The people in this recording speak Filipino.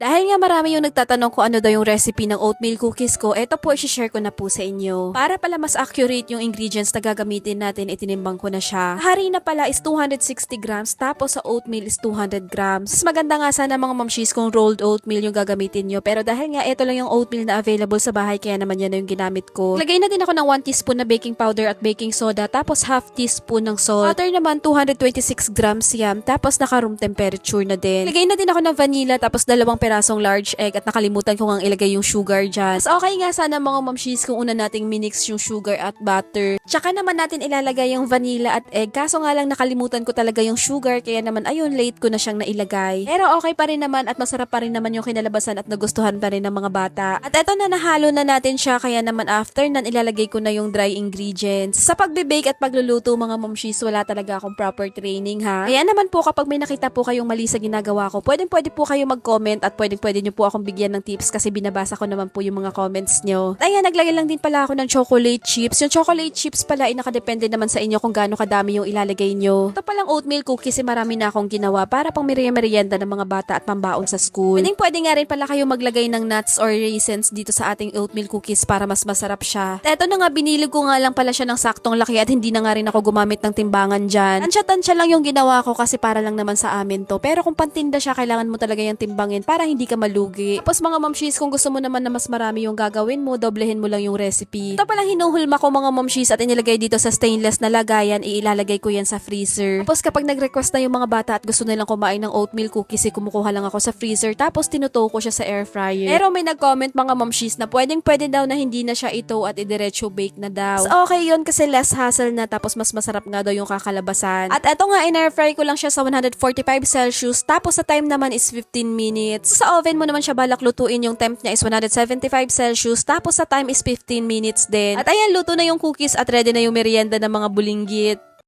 Dahil nga marami yung nagtatanong kung ano daw yung recipe ng oatmeal cookies ko, eto po i-share ko na po sa inyo. Para pala mas accurate yung ingredients na gagamitin natin, itinimbang ko na siya. Sa harina pala is 260 grams, tapos sa oatmeal is 200 grams. Mas maganda nga sana mga mamshis kung rolled oatmeal yung gagamitin nyo, pero dahil nga ito lang yung oatmeal na available sa bahay, kaya naman yan na yung ginamit ko. Lagay na din ako ng 1 teaspoon na baking powder at baking soda, tapos half teaspoon ng salt. Water naman 226 grams yan, tapos naka room temperature na din. Lagay na din ako ng vanilla, tapos 2 perasong large egg at nakalimutan ko ngang ilagay yung sugar dyan. Mas okay nga sana mga mamshis kung una nating minix yung sugar at butter. Tsaka naman natin ilalagay yung vanilla at egg, kaso nga lang nakalimutan ko talaga yung sugar, kaya naman ayun, late ko na siyang nailagay. Pero okay pa rin naman at masarap pa rin naman yung kinalabasan at nagustuhan pa rin ng mga bata. At eto na, nahalo na natin siya, kaya naman after nan ilalagay ko na yung dry ingredients. Sa pagbe-bake at pagluluto mga mamshis, wala talaga akong proper training ha. Kaya naman po kapag may nakita po kayong mali sa ginagawa ko, pwede po kayo mag-comment at pwede nyo po akong bigyan ng tips kasi binabasa ko naman po yung mga comments nyo. At ayan, naglagay lang din pala ako ng chocolate chips. Yung chocolate chips pala ay nakadepende naman sa inyo kung gaano kadami yung ilalagay nyo. Ito palang oatmeal cookies marami na akong ginawa para pang merienda ng mga bata at pambaon sa school. Pwede nga rin pala kayo maglagay ng nuts or raisins dito sa ating oatmeal cookies para mas masarap siya. At eto na nga, binili ko nga lang pala siya ng saktong laki at hindi na nga rin ako gumamit ng timbangan dyan. Tansya-tansya lang yung ginawa ko kasi para lang naman sa amin to. Pero kung pantinda siya, kailangan mo talaga yung timbangin para hindi ka malugi. Tapos mga mamshis, kung gusto mo naman na mas marami yung gagawin mo, doblehin mo lang yung recipe. Ito palang hinuhulma ko mga mamshis at inilagay dito sa stainless na lagayan, ilalagay ko yan sa freezer. Tapos kapag nag-request na yung mga bata at gusto nilang kumain ng oatmeal cookies, kumukuha lang ako sa freezer tapos tinuto ko siya sa air fryer. Pero may nag-comment mga mamshis na pwede daw na hindi na siya ito at idiretso bake na daw. So okay yun kasi less hassle na, tapos mas masarap nga daw yung kakalabasan. At eto nga, in-air fry ko lang siya sa 145 Celsius, tapos sa time naman is 15 minutes. Sa oven mo naman siya balak lutuin, yung temp niya is 175 Celsius, tapos sa time is 15 minutes din. At ayan, luto na yung cookies at ready na yung merienda ng mga bulinggit.